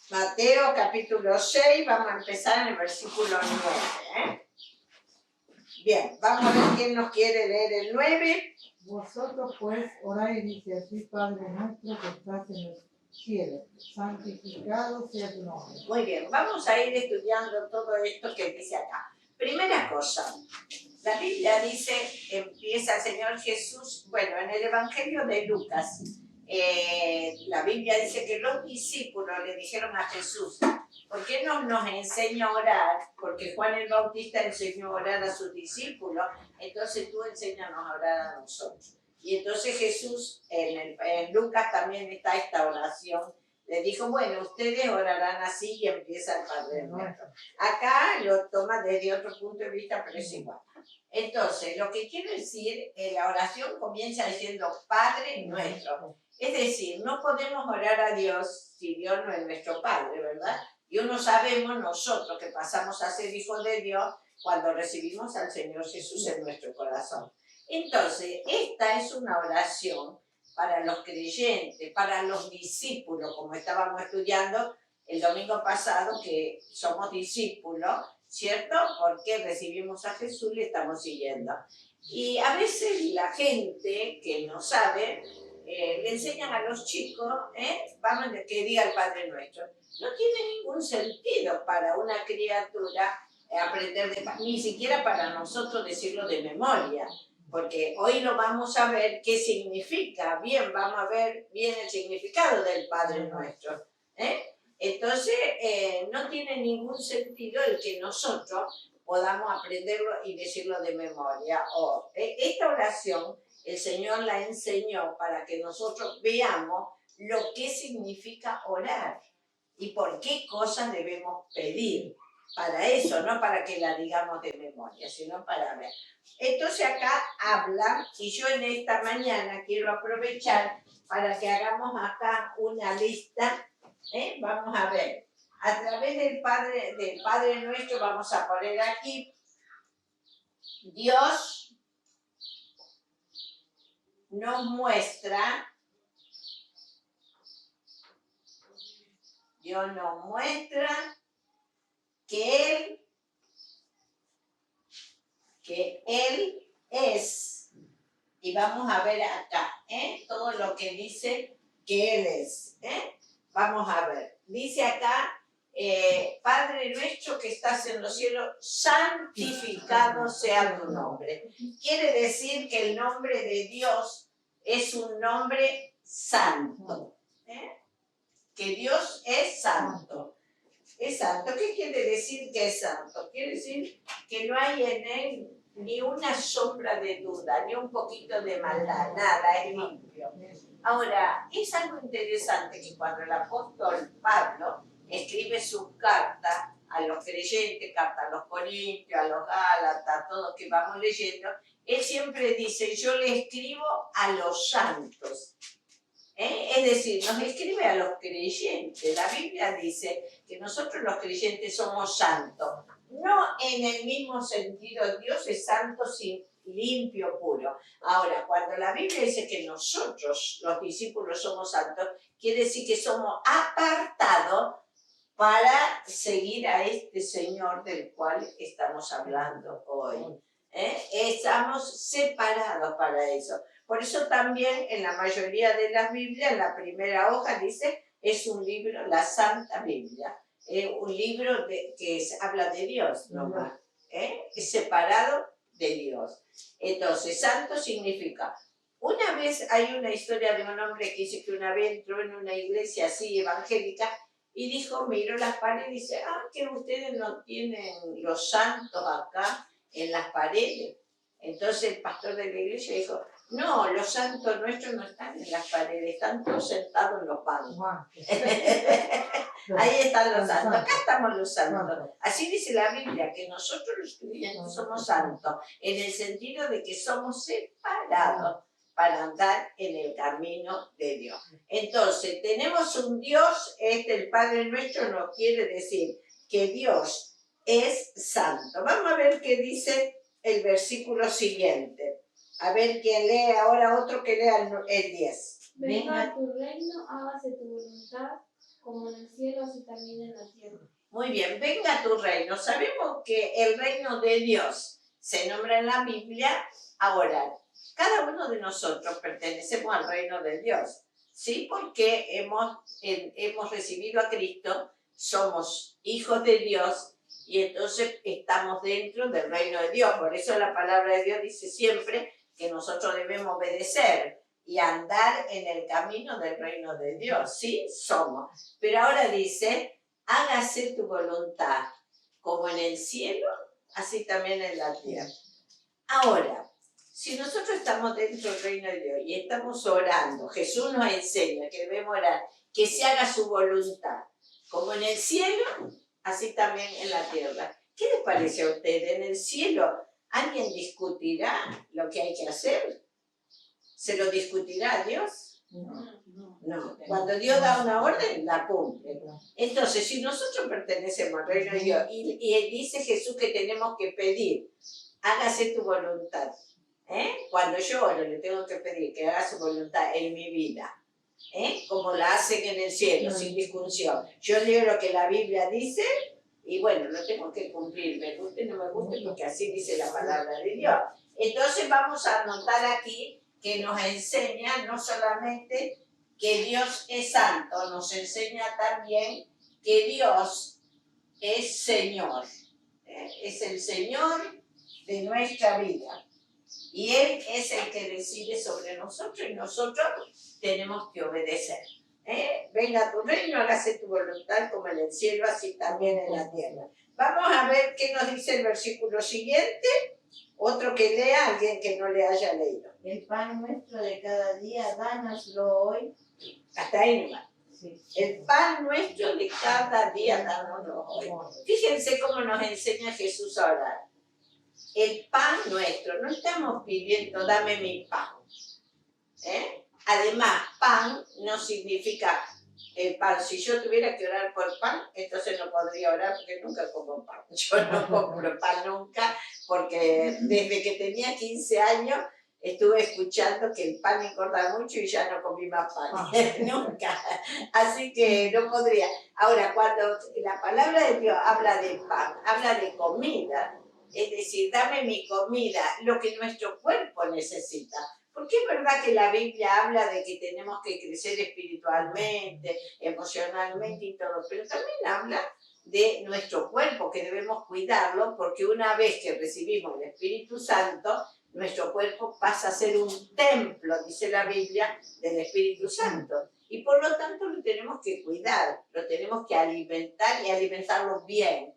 Mateo capítulo 6, vamos a empezar en el versículo 9. Bien, vamos a ver quién nos quiere leer el 9. Vosotros pues oráis y dice así, Padre nuestro que estás en el cielo, santificado sea tu nombre. Muy bien, vamos a ir estudiando todo esto que dice acá. Primera cosa, la Biblia dice, empieza el Señor Jesús, bueno, en el Evangelio de Lucas, la Biblia dice que los discípulos le dijeron a Jesús, ¿por qué no nos enseña a orar? Porque Juan el Bautista enseñó a orar a sus discípulos, entonces tú enséñanos a orar a nosotros. Y entonces Jesús, en Lucas también está esta oración, le dijo, bueno, ustedes orarán así y empieza el Padre Nuestro. Acá lo toma desde otro punto de vista, pero es igual. Entonces, lo que quiero decir, la oración comienza diciendo Padre Nuestro. Es decir, no podemos orar a Dios si Dios no es nuestro Padre, ¿verdad? Y uno sabemos nosotros que pasamos a ser hijos de Dios cuando recibimos al Señor Jesús en nuestro corazón. Entonces, esta es una oración para los creyentes, para los discípulos, como estábamos estudiando el domingo pasado, que somos discípulos, ¿cierto? Porque recibimos a Jesús y le estamos siguiendo. Y a veces la gente que no sabe, le enseñan a los chicos, vamos a que diga el Padre Nuestro. No tiene ningún sentido para una criatura aprender ni siquiera para nosotros decirlo de memoria. Porque hoy lo vamos a ver qué significa. Bien, vamos a ver bien el significado del Padre Nuestro. Entonces, no tiene ningún sentido el que nosotros podamos aprenderlo y decirlo de memoria. Esta oración el Señor la enseñó para que nosotros veamos lo que significa orar y por qué cosas debemos pedir. Para eso, no para que la digamos de memoria, sino para ver. Entonces acá habla, y yo en esta mañana quiero aprovechar para que hagamos acá una lista. Vamos a ver, a través del Padre Nuestro vamos a poner aquí, Dios nos muestra que Él es, y vamos a ver acá, todo lo que dice que Él es. Vamos a ver, dice acá, Padre nuestro que estás en los cielos, santificado sea tu nombre. Quiere decir que el nombre de Dios es un nombre santo. Que Dios es santo. Es santo. ¿Qué quiere decir que es santo? Quiere decir que no hay en él ni una sombra de duda, ni un poquito de maldad, nada, es limpio. Ahora, es algo interesante que cuando el apóstol Pablo escribe sus cartas a los creyentes, cartas a los Corintios, a los Gálatas, todos que vamos leyendo, él siempre dice, yo le escribo a los santos. Es decir, nos escribe a los creyentes. La Biblia dice que nosotros los creyentes somos santos. No en el mismo sentido, Dios es santo, limpio, puro. Ahora, cuando la Biblia dice que nosotros, los discípulos, somos santos, quiere decir que somos apartados para seguir a este Señor del cual estamos hablando hoy. Estamos separados para eso. Por eso también en la mayoría de las Biblias, en la primera hoja dice, es un libro, la Santa Biblia, un libro que habla de Dios nomás, es separado de Dios. Entonces, santo significa, una vez hay una historia de un hombre que dice que una vez entró en una iglesia así evangélica y dijo, miró las paredes y dice, que ustedes no tienen los santos acá en las paredes. Entonces el pastor de la iglesia dijo, no, los santos nuestros no están en las paredes, están todos sentados en los bancos. Ahí están los santos, acá estamos los santos. Así dice la Biblia, que nosotros los creyentes somos santos, en el sentido de que somos separados para andar en el camino de Dios. Entonces, tenemos un Dios, el Padre Nuestro nos quiere decir que Dios es santo. Vamos a ver qué dice el versículo siguiente. A ver quién lee ahora, otro que lea el 10. Venga a tu reino, hágase tu voluntad, como en el cielo, así también en la tierra. Muy bien, venga tu reino. Sabemos que el reino de Dios se nombra en la Biblia. Ahora, cada uno de nosotros pertenecemos al reino de Dios, ¿sí? Porque hemos recibido a Cristo, somos hijos de Dios y entonces estamos dentro del reino de Dios. Por eso la palabra de Dios dice siempre que nosotros debemos obedecer y andar en el camino del reino de Dios, ¿sí? Somos. Pero ahora dice, hágase tu voluntad, como en el cielo, así también en la tierra. Ahora, si nosotros estamos dentro del reino de Dios y estamos orando, Jesús nos enseña que debemos orar, que se haga su voluntad, como en el cielo, así también en la tierra. ¿Qué les parece a ustedes? ¿En el cielo alguien discutirá lo que hay que hacer? ¿Se lo discutirá a Dios? No. Cuando Dios da una orden, la cumple. Entonces, si nosotros pertenecemos al reino de Dios y dice Jesús que tenemos que pedir, hágase tu voluntad. Cuando yo oro, le tengo que pedir que haga su voluntad en mi vida, como la hacen en el cielo, sin discusión. Yo leo lo que la Biblia dice y bueno, lo tengo que cumplir, me guste o no me guste, porque así dice la palabra de Dios. Entonces vamos a anotar aquí que nos enseña no solamente que Dios es santo, nos enseña también que Dios es Señor, es el Señor de nuestra vida. Y Él es el que decide sobre nosotros y nosotros tenemos que obedecer. Venga a tu reino, hágase tu voluntad como en el cielo, así también en la tierra. Vamos a ver qué nos dice el versículo siguiente. Otro que lea, alguien que no le haya leído. El pan nuestro de cada día, dánoslo hoy. Hasta ahí nomás. Sí. El pan nuestro de cada día, dánoslo hoy. Fíjense cómo nos enseña Jesús a orar. El pan nuestro, no estamos pidiendo dame mi pan. Además, pan no significa pan. Si yo tuviera que orar por pan, entonces no podría orar porque nunca como pan. Yo no compro pan nunca porque desde que tenía 15 años estuve escuchando que el pan engorda mucho y ya no comí más pan. Nunca. Así que no podría. Ahora, cuando la palabra de Dios habla de pan, habla de comida. Es decir, dame mi comida, lo que nuestro cuerpo necesita. Porque es verdad que la Biblia habla de que tenemos que crecer espiritualmente, emocionalmente y todo, pero también habla de nuestro cuerpo, que debemos cuidarlo, porque una vez que recibimos el Espíritu Santo, nuestro cuerpo pasa a ser un templo, dice la Biblia, del Espíritu Santo. Y por lo tanto lo tenemos que cuidar, lo tenemos que alimentar y alimentarlo bien.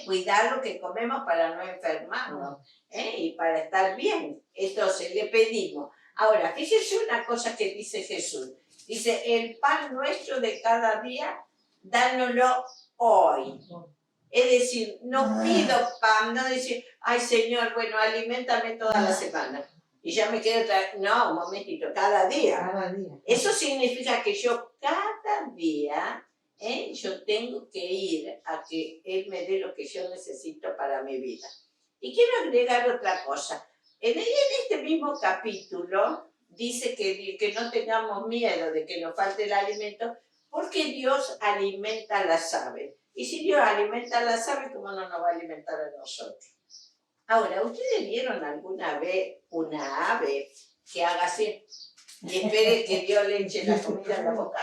Cuidar lo que comemos para no enfermarnos y para estar bien. Entonces le pedimos. Ahora, fíjense una cosa que dice Jesús. Dice, el pan nuestro de cada día, dánoslo hoy. Es decir, no pido pan, no decir, ay Señor, bueno, aliméntame toda la semana. Y ya me quedo, no, un momentito, cada día. Cada día. Eso significa que yo cada día... yo tengo que ir a que Él me dé lo que yo necesito para mi vida. Y quiero agregar otra cosa. En este mismo capítulo dice que no tengamos miedo de que nos falte el alimento, porque Dios alimenta a las aves. Y si Dios alimenta a las aves, ¿cómo no nos va a alimentar a nosotros? Ahora, ¿ustedes vieron alguna vez una ave que haga así y espere que Dios le eche la comida en la boca?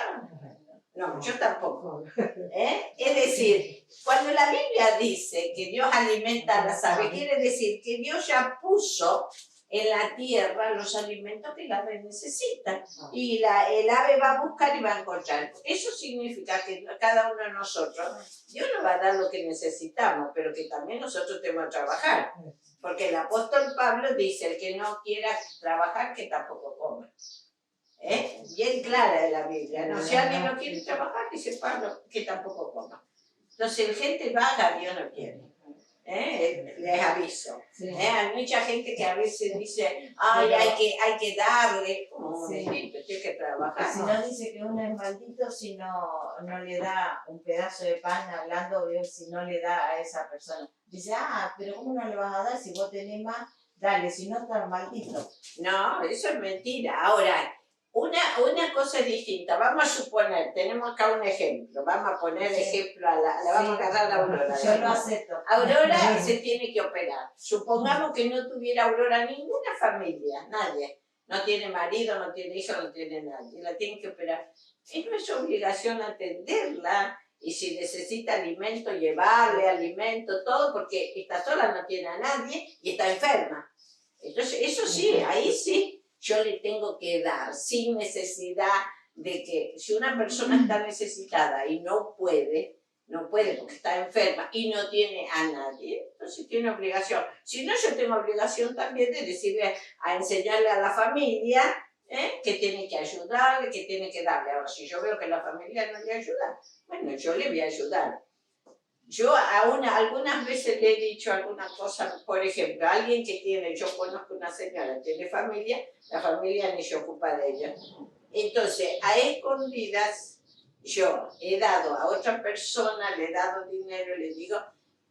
No, yo tampoco. Es decir, cuando la Biblia dice que Dios alimenta a las aves, quiere decir que Dios ya puso en la tierra los alimentos que la ave necesita. Y el ave va a buscar y va a encontrar. Eso significa que cada uno de nosotros, Dios nos va a dar lo que necesitamos, pero que también nosotros tenemos que trabajar. Porque el apóstol Pablo dice, el que no quiera trabajar, que tampoco coma. Bien clara de la Biblia, ¿no? Si alguien no quiere trabajar, dice Pablo, que tampoco coma. Entonces, gente vaga, Dios no quiere. Les aviso. Sí. Hay mucha gente que a veces dice, ay, hay que darle. Como Sí. tiene que trabajar. Si no dice que uno es maldito si no le da un pedazo de pan, hablando de si no le da a esa persona. Dice, pero ¿cómo no le vas a dar si vos tenés más? Dale, si no estás maldito. No, eso es mentira. Ahora, Una cosa es distinta. Vamos a suponer, tenemos acá un ejemplo. Vamos a poner Sí. ejemplo le vamos a agarrar a Aurora. Yo lo acepto. Aurora se tiene que operar. Supongamos que no tuviera Aurora ninguna familia, nadie. No tiene marido, no tiene hijo, no tiene nadie. La tienen que operar. Es nuestra obligación atenderla y si necesita alimento, llevarle alimento, todo, porque está sola, no tiene a nadie y está enferma. Entonces, eso sí, ahí sí, yo le tengo que dar sin necesidad de que si una persona está necesitada y no puede porque está enferma y no tiene a nadie, entonces tiene obligación. Si no, yo tengo obligación también de decirle, a enseñarle a la familia que tiene que ayudarle, que tiene que darle. Ahora, si yo veo que la familia no le ayuda, bueno, yo le voy a ayudar. Yo algunas veces le he dicho alguna cosa, por ejemplo, a alguien que tiene, yo conozco una señora, tiene familia, la familia ni se ocupa de ella. Entonces, a escondidas, yo he dado a otra persona, le he dado dinero, le digo,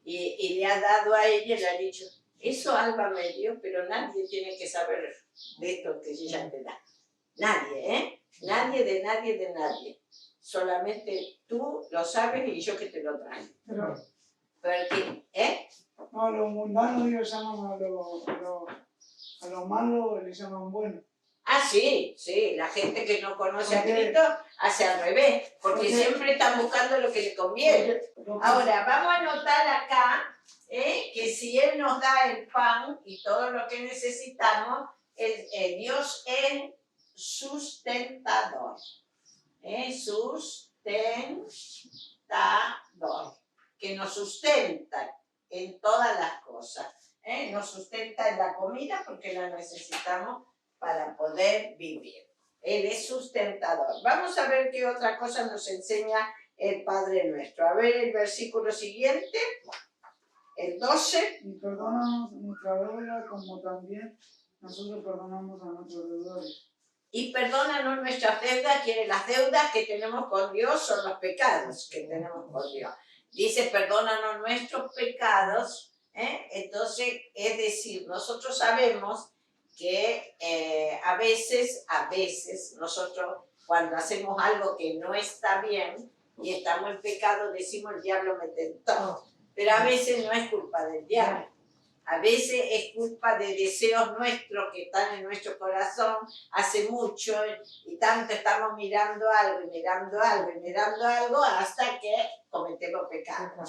y le ha dado a ella, le ha dicho, eso Alba me dio, pero nadie tiene que saber de esto que ella te da. Nadie, ¿eh? Nadie de nadie de nadie. Solamente tú lo sabes y yo que te lo traigo. Porque, No, a los mundanos ellos llaman a lo malo, le llaman bueno. Ah, sí, la gente que no conoce a Cristo hace al revés, porque siempre están buscando lo que le conviene. Ahora, vamos a anotar acá que si Él nos da el pan y todo lo que necesitamos, Dios es sustentador. Sustentador, que nos sustenta en todas las cosas. Nos sustenta en la comida porque la necesitamos para poder vivir. Él es sustentador. Vamos a ver qué otra cosa nos enseña el Padre Nuestro. A ver el versículo siguiente, el 12. Y perdónanos nuestra deuda como también nosotros perdonamos a nuestros deudores. Y perdónanos nuestras deudas, que las deudas que tenemos con Dios son los pecados que tenemos con Dios. Dice, perdónanos nuestros pecados, entonces, es decir, nosotros sabemos que a veces, nosotros cuando hacemos algo que no está bien y estamos en pecado, decimos, el diablo me tentó, pero a veces no es culpa del diablo. A veces es culpa de deseos nuestros que están en nuestro corazón hace mucho y tanto estamos mirando algo hasta que cometemos pecado.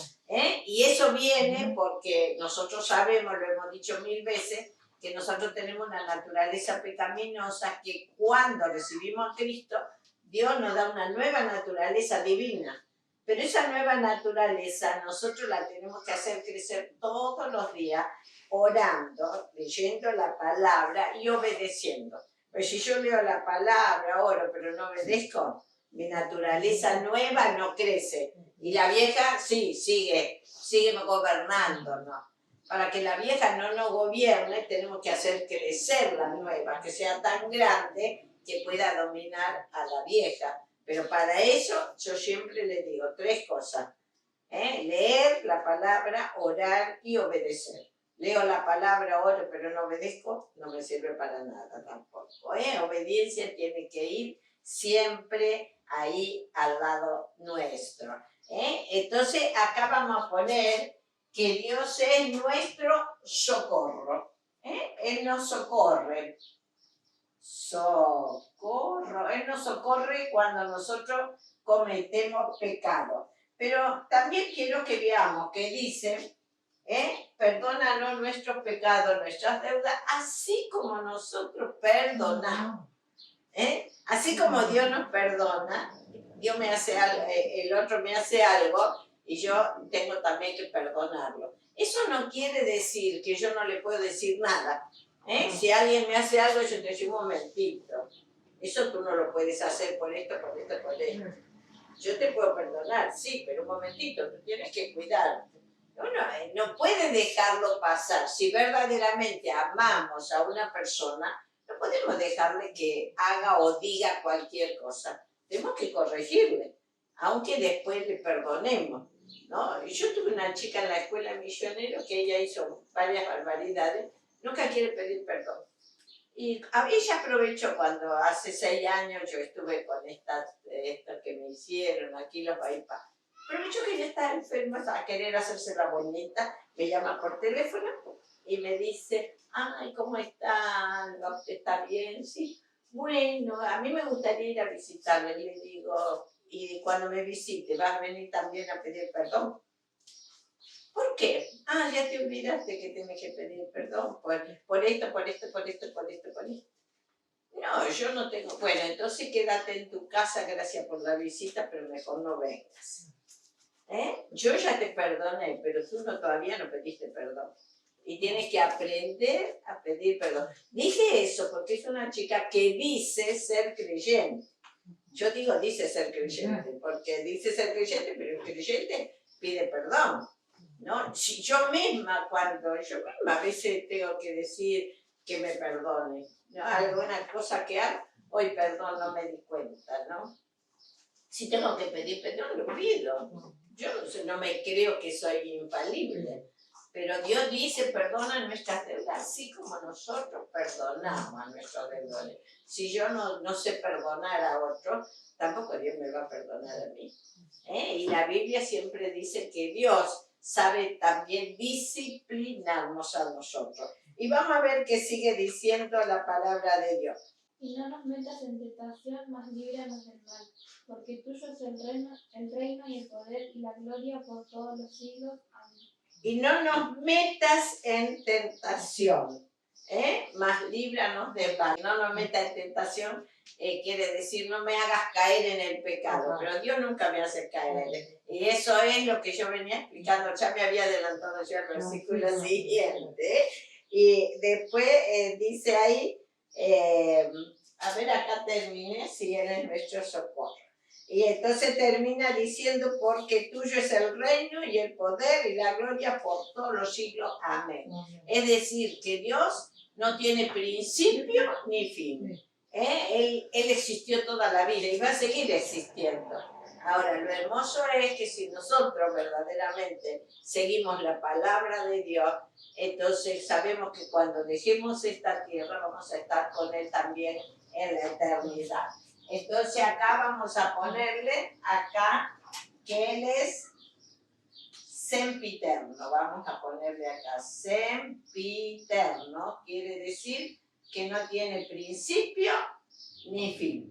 Y eso viene porque nosotros sabemos, lo hemos dicho 1000 veces, que nosotros tenemos una naturaleza pecaminosa que cuando recibimos a Cristo, Dios nos da una nueva naturaleza divina. Pero esa nueva naturaleza nosotros la tenemos que hacer crecer todos los días, orando, leyendo la palabra y obedeciendo. Pues si yo leo la palabra, oro, pero no obedezco, mi naturaleza nueva no crece. Y la vieja sí, sigue gobernando, ¿no? Para que la vieja no nos gobierne, tenemos que hacer crecer la nueva, que sea tan grande que pueda dominar a la vieja. Pero para eso yo siempre le digo 3 cosas. Leer la palabra, orar y obedecer. Leo la palabra, oro, pero no obedezco, no me sirve para nada tampoco. Obediencia tiene que ir siempre ahí al lado nuestro. Entonces acá vamos a poner que Dios es nuestro socorro. Él nos socorre. Él nos socorre cuando nosotros cometemos pecado. Pero también quiero que veamos que dice, perdónanos nuestros pecados, nuestras deudas, así como nosotros perdonamos. Así como Dios nos perdona, Dios me hace algo, el otro me hace algo y yo tengo también que perdonarlo. Eso no quiere decir que yo no le puedo decir nada. Si alguien me hace algo, yo te digo un momentito. Eso tú no lo puedes hacer por esto. Yo te puedo perdonar, sí, pero un momentito, tú tienes que cuidarte. No puedes dejarlo pasar. Si verdaderamente amamos a una persona, no podemos dejarle que haga o diga cualquier cosa. Tenemos que corregirle, aunque después le perdonemos, ¿no? Y yo tuve una chica en la escuela misionero que ella hizo varias barbaridades, nunca quiere pedir perdón. Y ella aprovechó cuando hace 6 años yo estuve con estas que me hicieron aquí los bypass. Aprovechó que ella estaba enferma a querer hacerse la bonita, me llama por teléfono y me dice, ay, ¿cómo está? ¿Está bien? Sí. Bueno, a mí me gustaría ir a visitarle. Y le digo, y cuando me visite, ¿vas a venir también a pedir perdón? ¿Por qué? Ah, ya te olvidaste que tienes que pedir perdón por esto, por esto, por esto, por esto, por esto. No, yo no tengo. Bueno, entonces quédate en tu casa, gracias por la visita, pero mejor no vengas. Yo ya te perdoné, pero tú todavía no pediste perdón. Y tienes que aprender a pedir perdón. Dije eso porque es una chica que dice ser creyente. Yo digo dice ser creyente, porque dice ser creyente, pero el creyente pide perdón. ¿No? Si yo misma a veces tengo que decir que me perdone, ¿no? Alguna cosa que hago, hoy perdón, no me di cuenta, ¿no? Si tengo que pedir perdón, lo pido. Yo no me creo que soy infalible, pero Dios dice, perdona nuestras deudas, así como nosotros perdonamos a nuestros deudores. Si yo no sé perdonar a otros, tampoco Dios me va a perdonar a mí. Y la Biblia siempre dice que Dios sabe también disciplinarnos a nosotros. Y vamos a ver qué sigue diciendo la palabra de Dios. Y no nos metas en tentación, mas líbranos del mal. Porque tuyo es el reino y el poder y la gloria por todos los siglos. Amén. Y no nos metas en tentación, mas líbranos del mal. No nos metas en tentación quiere decir no me hagas caer en el pecado, pero Dios nunca me hace caer. Y eso es lo que yo venía explicando, ya me había adelantado yo al versículo siguiente. Y después dice ahí, a ver, acá terminé, si eres nuestro socorro. Y entonces termina diciendo, porque tuyo es el reino y el poder y la gloria por todos los siglos. Amén. Es decir, que Dios no tiene principio ni fin. Él existió toda la vida y va a seguir existiendo. Ahora, lo hermoso es que si nosotros verdaderamente seguimos la palabra de Dios, entonces sabemos que cuando dejemos esta tierra vamos a estar con Él también en la eternidad. Entonces acá vamos a ponerle, acá, que Él es sempiterno. Vamos a ponerle acá, sempiterno, quiere decir que no tiene principio ni fin.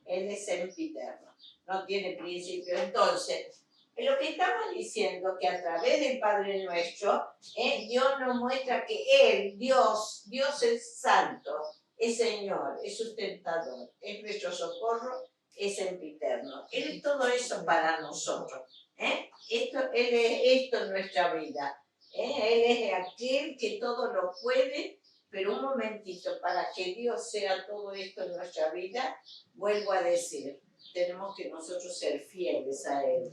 Él es sempiterno, no tiene principio. Entonces, lo que estamos diciendo que a través del Padre Nuestro, Dios nos muestra que Él, Dios es santo, es Señor, es sustentador, es nuestro socorro, es sempiterno. Él es todo eso para nosotros. Él es esto en nuestra vida. Él es aquel que todo lo puede, pero un momentito, para que Dios sea todo esto en nuestra vida, vuelvo a decir, tenemos que nosotros ser fieles a Él.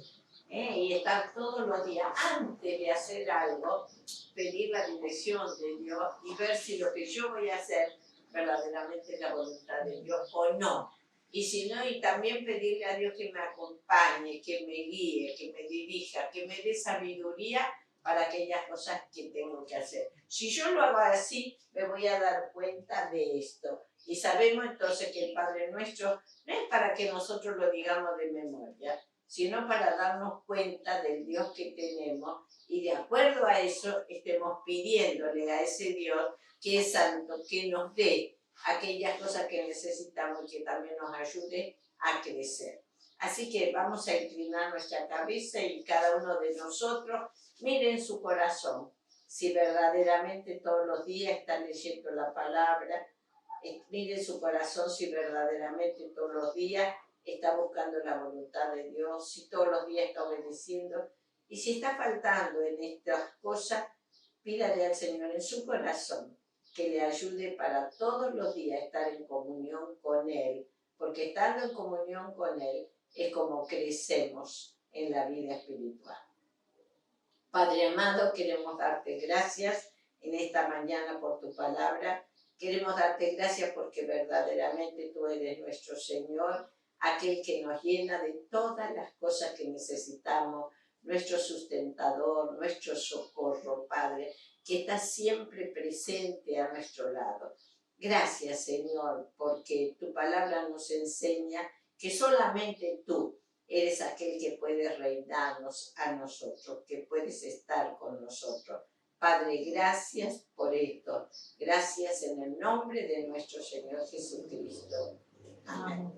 Y estar todos los días, antes de hacer algo, pedir la dirección de Dios y ver si lo que yo voy a hacer verdaderamente es la voluntad de Dios o no. Y si no, y también pedirle a Dios que me acompañe, que me guíe, que me dirija, que me dé sabiduría para aquellas cosas que tengo que hacer. Si yo lo hago así, me voy a dar cuenta de esto. Y sabemos entonces que el Padre Nuestro no es para que nosotros lo digamos de memoria, sino para darnos cuenta del Dios que tenemos y de acuerdo a eso estemos pidiéndole a ese Dios que es santo, que nos dé aquellas cosas que necesitamos y que también nos ayude a crecer. Así que vamos a inclinar nuestra cabeza y cada uno de nosotros mire en su corazón si verdaderamente todos los días está leyendo la palabra, mire en su corazón si verdaderamente todos los días está buscando la voluntad de Dios, si todos los días está obedeciendo, y si está faltando en estas cosas, pídale al Señor en su corazón que le ayude para todos los días estar en comunión con Él, porque estando en comunión con Él es como crecemos en la vida espiritual. Padre amado, queremos darte gracias en esta mañana por tu palabra, queremos darte gracias porque verdaderamente tú eres nuestro Señor, aquel que nos llena de todas las cosas que necesitamos, nuestro sustentador, nuestro socorro, Padre, que está siempre presente a nuestro lado. Gracias, Señor, porque tu palabra nos enseña que solamente tú eres aquel que puede reinarnos a nosotros, que puedes estar con nosotros. Padre, gracias por esto. Gracias en el nombre de nuestro Señor Jesucristo. Amén.